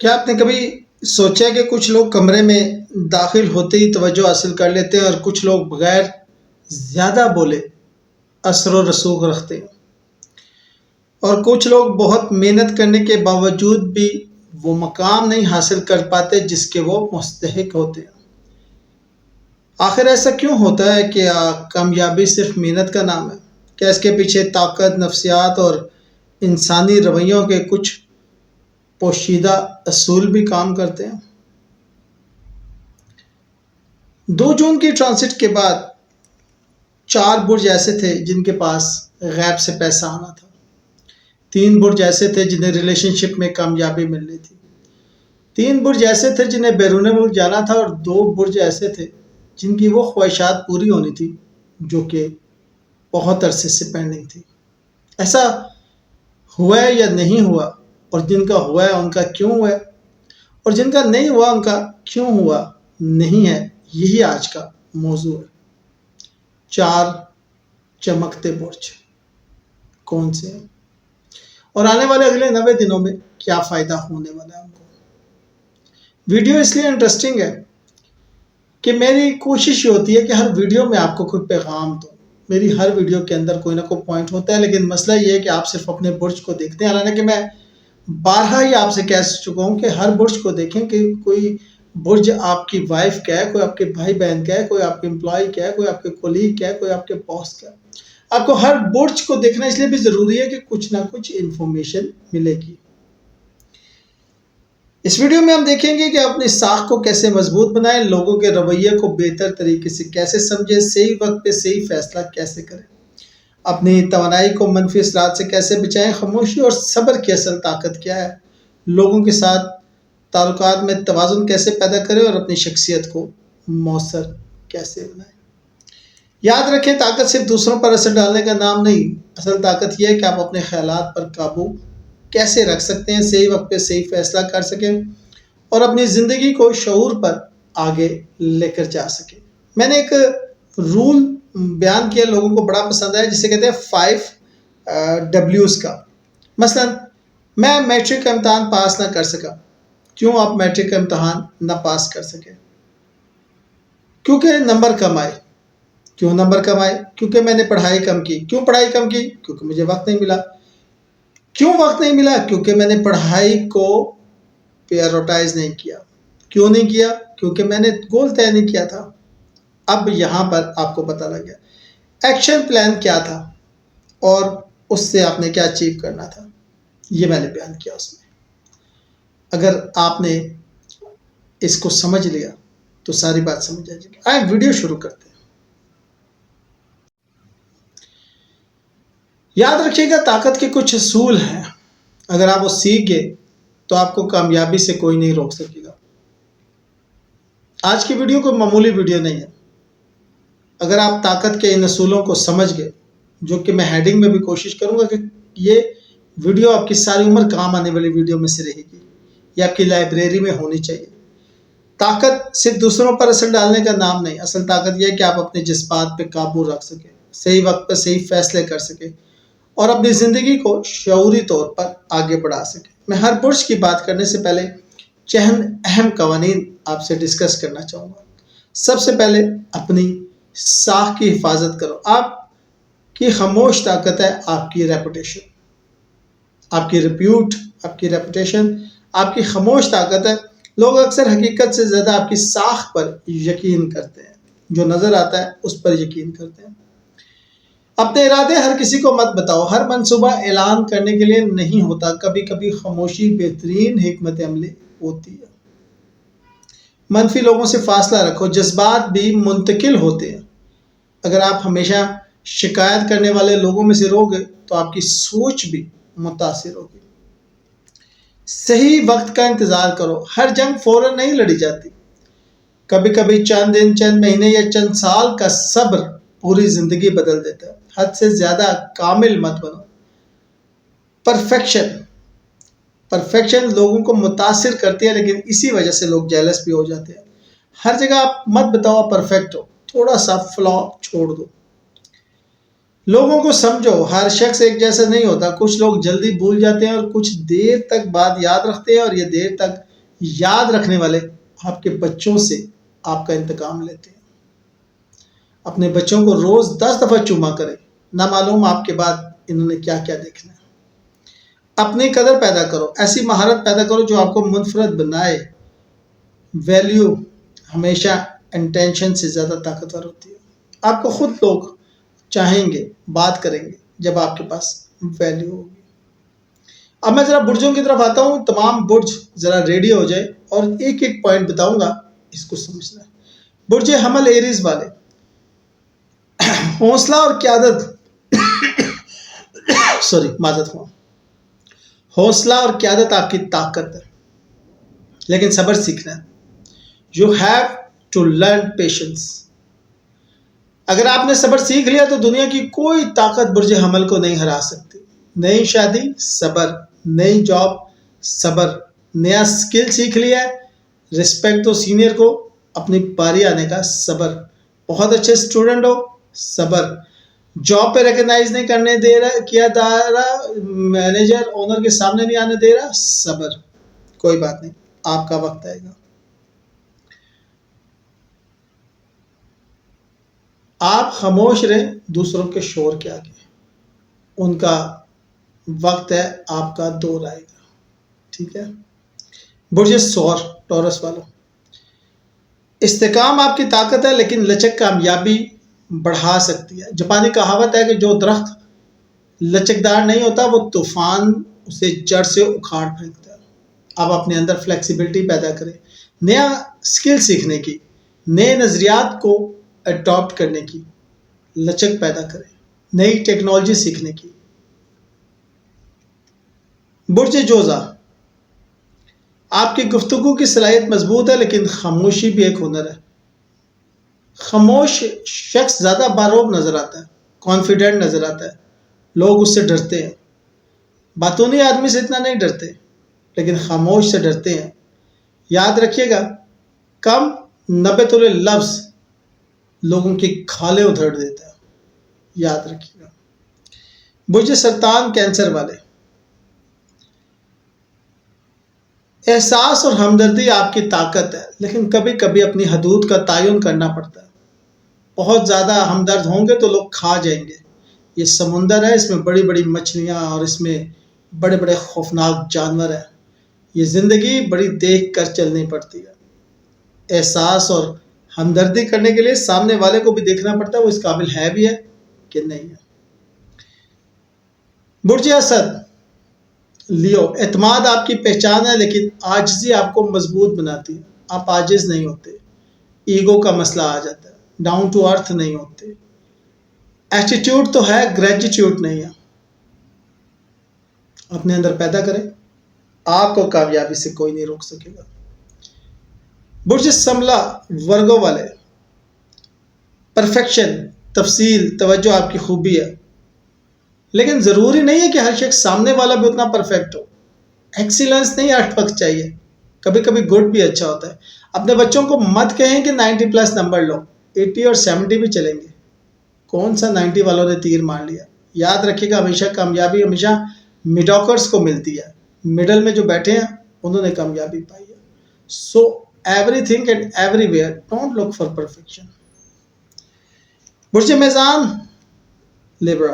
کیا آپ نے کبھی سوچا کہ کچھ لوگ کمرے میں داخل ہوتے ہی توجہ حاصل کر لیتے ہیں اور کچھ لوگ بغیر زیادہ بولے اثر و رسوخ رکھتے ہیں، اور کچھ لوگ بہت محنت کرنے کے باوجود بھی وہ مقام نہیں حاصل کر پاتے جس کے وہ مستحق ہوتے ہیں؟ آخر ایسا کیوں ہوتا ہے کہ کامیابی صرف محنت کا نام ہے؟ کیا اس کے پیچھے طاقت، نفسیات اور انسانی رویوں کے کچھ پوشیدہ اصول بھی کام کرتے ہیں؟ 2 جون کی ٹرانسٹ کے بعد 4 برج ایسے تھے جن کے پاس غیب سے پیسہ آنا تھا، 3 برج ایسے تھے جنہیں ریلیشن شپ میں کامیابی ملنی تھی، 3 برج ایسے تھے جنہیں بیرون ملک جانا تھا، اور 2 برج ایسے تھے جن کی وہ خواہشات پوری ہونی تھی جو کہ بہت عرصے سے پینڈنگ تھی۔ ایسا ہوا ہے یا نہیں ہوا؟ اور جن کا ہوا ہے ان کا کیوں ہوا ہے؟ اور جن کا نہیں ہوا ان کا کیوں ہوا نہیں ہے؟ یہی آج کا موضوع ہے۔ 4 چمکتے برج کون سے ہیں، اور آنے والے اگلے 90 دنوں میں کیا فائدہ ہونے والا ہے ہم کو؟ ویڈیو اس لیے انٹرسٹنگ ہے کہ میری کوشش یہ ہوتی ہے کہ ہر ویڈیو میں آپ کو کوئی پیغام دو۔ میری ہر ویڈیو کے اندر کوئی نہ کوئی پوائنٹ ہوتا ہے، لیکن مسئلہ یہ ہے کہ آپ صرف اپنے برج کو دیکھتے ہیں، حالانکہ میں بارہا ہی آپ سے کہہ چکا ہوں کہ ہر برج کو دیکھیں کہ کوئی برج آپ کی وائف کیا ہے، کوئی آپ کے بھائی بہن کیا ہے، کوئی آپ کے امپلائی کیا ہے، کوئی آپ کے کولیگ کیا ہے، کوئی آپ کے باس کیا ہے۔ آپ کو ہر برج کو دیکھنا اس لیے بھی ضروری ہے کہ کچھ نہ کچھ انفارمیشن ملے گی۔ اس ویڈیو میں ہم دیکھیں گے کہ اپنی ساکھ کو کیسے مضبوط بنائیں، لوگوں کے رویے کو بہتر طریقے سے کیسے سمجھیں، صحیح وقت پہ صحیح فیصلہ کیسے کریں، اپنی توانائی کو منفی اثرات سے کیسے بچائیں، خاموشی اور صبر کی اصل طاقت کیا ہے، لوگوں کے ساتھ تعلقات میں توازن کیسے پیدا کریں، اور اپنی شخصیت کو مؤثر کیسے بنائیں۔ یاد رکھیں، طاقت صرف دوسروں پر اثر ڈالنے کا نام نہیں، اصل طاقت یہ ہے کہ آپ اپنے خیالات پر قابو کیسے رکھ سکتے ہیں، صحیح وقت پہ صحیح فیصلہ کر سکیں، اور اپنی زندگی کو شعور پر آگے لے کر جا سکیں۔ میں نے ایک رول بیان کیا، لوگوں کو بڑا پسند آیا، جسے کہتے ہیں 5 Ws کا۔ مثلا میں میٹرک کا امتحان پاس نہ کر سکا۔ کیوں آپ میٹرک کا امتحان نہ پاس کر سکے؟ کیونکہ نمبر کم آئے۔ کیوں نمبر کم آئے؟ کیونکہ میں نے پڑھائی کم کی۔ کیوں پڑھائی کم کی؟ کیونکہ مجھے وقت نہیں ملا۔ کیوں وقت نہیں ملا؟ کیونکہ میں نے پڑھائی کو پریورٹائز نہیں کیا۔ کیوں نہیں کیا؟ کیونکہ میں نے گول طے نہیں کیا تھا۔ اب یہاں پر آپ کو پتہ لگ گیا ایکشن پلان کیا تھا اور اس سے آپ نے کیا اچیو کرنا تھا، یہ میں نے بیان کیا اس میں۔ اگر آپ نے اس کو سمجھ لیا تو ساری بات سمجھ آ جائے گی۔ آئے ویڈیو شروع کرتے ہیں۔ یاد رکھیے گا، طاقت کے کچھ اصول ہیں، اگر آپ وہ سیکھ گئے تو آپ کو کامیابی سے کوئی نہیں روک سکے گا۔ آج کی ویڈیو کوئی معمولی ویڈیو نہیں ہے۔ اگر آپ طاقت کے ان اصولوں کو سمجھ گئے، جو کہ میں ہیڈنگ میں بھی کوشش کروں گا کہ یہ ویڈیو آپ کی ساری عمر کام آنے والی ویڈیو میں سے رہے گی، یہ آپ کی لائبریری میں ہونی چاہیے۔ طاقت صرف دوسروں پر اثر ڈالنے کا نام نہیں، اصل طاقت یہ ہے کہ آپ اپنے جذبات پہ قابو رکھ سکیں، صحیح وقت پہ صحیح فیصلے کر سکیں، اور اپنی زندگی کو شعوری طور پر آگے بڑھا سکیں۔ میں ہر برج کی بات کرنے سے پہلے چند اہم قوانین آپ سے ڈسکس کرنا چاہوں گا۔ سب سے پہلے اپنی ساکھ کی حفاظت کرو۔ آپ کی خاموش طاقت ہے آپ کی ریپوٹیشن، آپ کی ریپیوٹ، آپ کی ریپوٹیشن آپ کی خاموش طاقت ہے۔ لوگ اکثر حقیقت سے زیادہ آپ کی ساکھ پر یقین کرتے ہیں، جو نظر آتا ہے اس پر یقین کرتے ہیں۔ اپنے ارادے ہر کسی کو مت بتاؤ، ہر منصوبہ اعلان کرنے کے لیے نہیں ہوتا، کبھی کبھی خاموشی بہترین حکمت عملی ہوتی ہے۔ منفی لوگوں سے فاصلہ رکھو، جذبات بھی منتقل ہوتے ہیں۔ اگر آپ ہمیشہ شکایت کرنے والے لوگوں میں سے رہو گے تو آپ کی سوچ بھی متاثر ہوگی۔ صحیح وقت کا انتظار کرو، ہر جنگ فوراً نہیں لڑی جاتی، کبھی کبھی چند دن، چند مہینے یا چند سال کا صبر پوری زندگی بدل دیتا ہے۔ حد سے زیادہ کامل مت بنو۔ پرفیکشن لوگوں کو متاثر کرتی ہے، لیکن اسی وجہ سے لوگ جیلس بھی ہو جاتے ہیں۔ ہر جگہ آپ مت بتاؤ پرفیکٹ ہو، تھوڑا سا فلا چھوڑ دو۔ لوگوں کو سمجھو، ہر شخص ایک جیسا نہیں ہوتا، کچھ لوگ جلدی بھول جاتے ہیں اور کچھ دیر تک بات یاد رکھتے ہیں، اور یہ دیر تک یاد رکھنے والے آپ کے بچوں سے آپ کا انتقام لیتے ہیں. اپنے بچوں کو روز 10 دفعہ چوما کریں، نہ معلوم آپ کے بعد انہوں نے کیا کیا دیکھنا ہے. اپنی قدر پیدا کرو، ایسی مہارت پیدا کرو جو آپ کو منفرد بنائے. ویلیو ہمیشہ انٹینشن سے زیادہ طاقتور ہوتی ہے. آپ کو خود لوگ چاہیں گے، بات کریں گے جب آپ کے پاس ویلیو ہوگی. اب میں ذرا برجوں کی طرف آتا ہوں. تمام برج ذرا ریڈی ہو جائے اور ایک ایک پوائنٹ بتاؤں گا، اس کو سمجھنا ہے. برج حمل ایریز والے، حوصلہ اور قیادت معذرت ہوا. حوصلہ اور قیادت آپ کی طاقت ہے، لیکن صبر سیکھنا ہے. You have to learn patience. اگر آپ نے صبر سیکھ لیا تو دنیا کی کوئی طاقت برج حمل کو نہیں ہرا سکتی. نئی شادی صبر، نئی جاب صبر، نیا سکل سیکھ لیا ہے رسپیکٹ دو سینئر کو، اپنی باری آنے کا صبر. بہت اچھے اسٹوڈنٹ ہو صبر. جاب پہ ریکگنائز نہیں کرنے دے رہا کیا جا رہا، مینیجر اونر کے سامنے نہیں آنے دے رہا، صبر. کوئی بات نہیں، آپ کا وقت آئے گا. آپ خاموش رہیں دوسروں کے شور کے آگے. ان کا وقت ہے، آپ کا دور آئے گا. ٹھیک ہے. برج سور، ٹورس والوں، استحکام آپ کی طاقت ہے، لیکن لچک کامیابی بڑھا سکتی ہے. جاپانی کہاوت ہے کہ جو درخت لچکدار نہیں ہوتا وہ طوفان اسے جڑ سے اکھاڑ پھینکتا ہے. آپ اپنے اندر فلیکسیبلٹی پیدا کریں، نیا اسکل سیکھنے کی، نئے نظریات کو اڈاپٹ کرنے کی لچک پیدا کریں، نئی ٹیکنالوجی سیکھنے کی. برج جوزا، آپ کی گفتگو کی صلاحیت مضبوط ہے، لیکن خاموشی بھی ایک ہنر ہے. خاموش شخص زیادہ باروب نظر آتا ہے، کانفیڈنٹ نظر آتا ہے، لوگ اس سے ڈرتے ہیں. باتونی آدمی سے اتنا نہیں ڈرتے، لیکن خاموش سے ڈرتے ہیں. یاد رکھیے گا، کم 90 تولے لفظ لوگوں کی کھالیں ادھیڑ دیتا ہے. یاد رکھیے گا. برج سرطان، کینسر والے، احساس اور ہمدردی آپ کی طاقت ہے، لیکن کبھی کبھی اپنی حدود کا تعین کرنا پڑتا ہے. بہت زیادہ ہمدرد ہوں گے تو لوگ کھا جائیں گے. یہ سمندر ہے، اس میں بڑی بڑی مچھلیاں اور اس میں بڑے بڑے خوفناک جانور ہیں. یہ زندگی بڑی دیکھ کر چلنی پڑتی ہے. احساس اور ہمدردی کرنے کے لیے سامنے والے کو بھی دیکھنا پڑتا ہے وہ اس قابل ہے بھی ہے کہ نہیں ہے. برج اسد، لیو، اعتماد آپ کی پہچان ہے، لیکن عاجزی آپ کو مضبوط بناتی ہے. آپ عاجز نہیں ہوتے، ایگو کا مسئلہ آ جاتا ہے، ڈاؤن ٹو ارتھ نہیں ہوتے. ایٹیٹیوڈ تو ہے، گریجیٹیوڈ نہیں ہے. اپنے اندر پیدا کریں، آپ کو کامیابی سے کوئی نہیں روک سکے گا. برج سملہ، ورگو والے، پرفیکشن، تفصیل، توجہ آپ کی خوبی ہے، لیکن ضروری نہیں ہے کہ ہر شخص سامنے والا بھی اتنا پرفیکٹ ہو. ایکسیلنس نہیں 8 وقت چاہیے، کبھی کبھی گڈ بھی اچھا ہوتا ہے. اپنے بچوں کو مت کہیں کہ 90 پلس نمبر لو، 80 اور 70 بھی چلیں گے. کون سا 90 والوں نے تیر مار لیا. یاد رکھیے گا، ہمیشہ کامیابی ہمیشہ میڈوکرز کو ملتی ہے. مڈل میں جو بیٹھے ہیں انہوں نے کامیابی پائی ہے. So everything and everywhere don't look for perfection. برج میزان، لیبرا،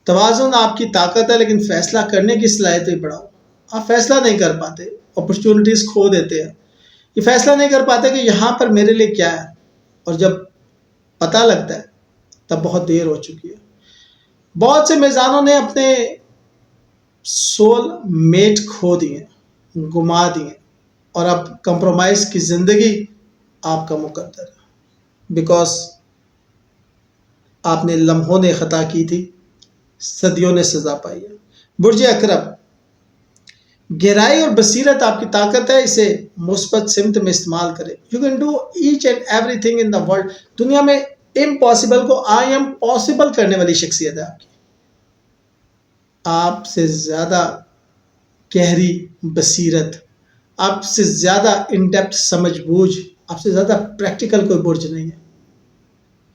توازن آپ کی طاقت ہے، لیکن فیصلہ کرنے کی صلاحیت بھی بڑھاؤ. آپ فیصلہ نہیں کر پاتے، اپرچونٹیز کھو دیتے ہیں. یہ فیصلہ نہیں کر پاتے کہ یہاں پر میرے لیے کیا ہے، اور جب پتہ لگتا ہے تب بہت دیر ہو چکی ہے. بہت سے میزانوں نے اپنے سول میٹ کھو دیے، گما دیے، اور اب کمپرومائز کی زندگی آپ کا مقدر ہے. بیکاز آپ نے لمحوں نے خطا کی تھی، صدیوں نے سزا پائی ہے. برج اکرم، گہرائی اور بصیرت آپ کی طاقت ہے، اسے مثبت سمت میں استعمال کریں. You can do each and everything in the world. دنیا میں امپاسبل کو آئی ایم پاسبل کرنے والی شخصیت ہے آپ کی. آپ سے زیادہ گہری بصیرت، آپ سے زیادہ ان ڈیپتھ سمجھ بوجھ، آپ سے زیادہ پریکٹیکل کوئی برج نہیں ہے.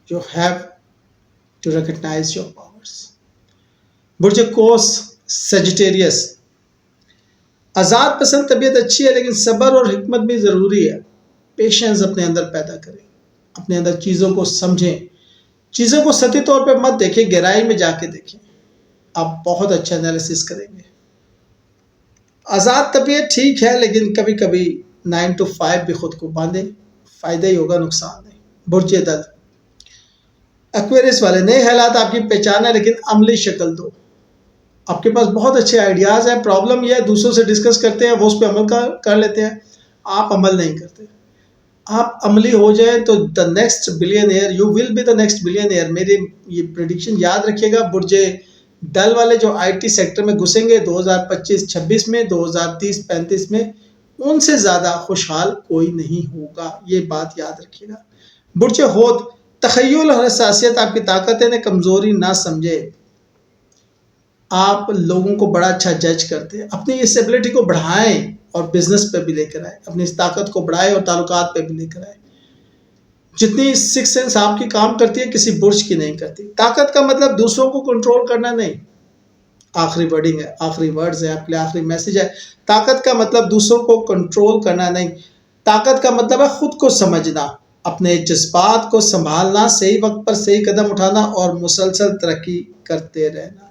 You have to recognise your powers. برج کوس، سیجیٹیریس، آزاد پسند طبیعت اچھی ہے لیکن صبر اور حکمت بھی ضروری ہے. پیشنس اپنے اندر پیدا کریں، اپنے اندر چیزوں کو سمجھیں، چیزوں کو سطحی طور پہ مت دیکھیں، گہرائی میں جا کے دیکھیں، آپ بہت اچھا انالیسس کریں گے. آزاد طبیعت ٹھیک ہے لیکن کبھی کبھی 9 to 5 بھی خود کو باندھیں، فائدہ ہی ہوگا، نقصان نہیں. برج دل ایکویرس والے، نئے حالات آپ کی پہچان ہے لیکن عملی شکل دو. آپ کے پاس بہت اچھے آئیڈیاز ہیں، پرابلم یہ ہے دوسروں سے ڈسکس کرتے ہیں، وہ اس پہ عمل کر لیتے ہیں، آپ عمل نہیں کرتے. آپ عملی ہو جائیں تو the next billion year, you will be the next billion year. میری یہ پریڈکشن یاد رکھیے گا. برج ڈل والے جو آئی ٹی سیکٹر میں گھسیں گے 2025-26 میں، 2030-35 میں، ان سے زیادہ خوشحال کوئی نہیں ہوگا. یہ بات یاد رکھیے گا. برج حوت، تخیل اور حساسیت آپ کی طاقت ہے، کمزوری نہ سمجھے. آپ لوگوں کو بڑا اچھا جج کرتے ہیں، اپنی اس ایبلٹی کو بڑھائیں اور بزنس پہ بھی لے کر آئے، اپنی اس طاقت کو بڑھائیں اور تعلقات پہ بھی لے کر آئے. جتنی سکس سینس آپ کی کام کرتی ہے کسی برج کی نہیں کرتی. طاقت کا مطلب دوسروں کو کنٹرول کرنا نہیں. آخری ورڈنگ ہے، آخری ورڈز ہے آپ کے لیے، آخری میسج ہے. طاقت کا مطلب دوسروں کو کنٹرول کرنا نہیں. طاقت کا مطلب ہے خود کو سمجھنا، اپنے جذبات کو سنبھالنا، صحیح وقت پر صحیح قدم اٹھانا اور مسلسل ترقی کرتے رہنا.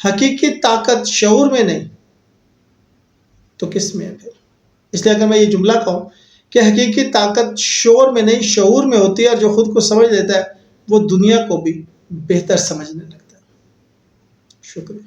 حقیقی طاقت شعور میں نہیں تو کس میں ہے پھر؟ اس لیے اگر میں یہ جملہ کہوں کہ حقیقی طاقت شعور میں نہیں شعور میں ہوتی ہے، اور جو خود کو سمجھ لیتا ہے وہ دنیا کو بھی بہتر سمجھنے لگتا ہے. شکریہ.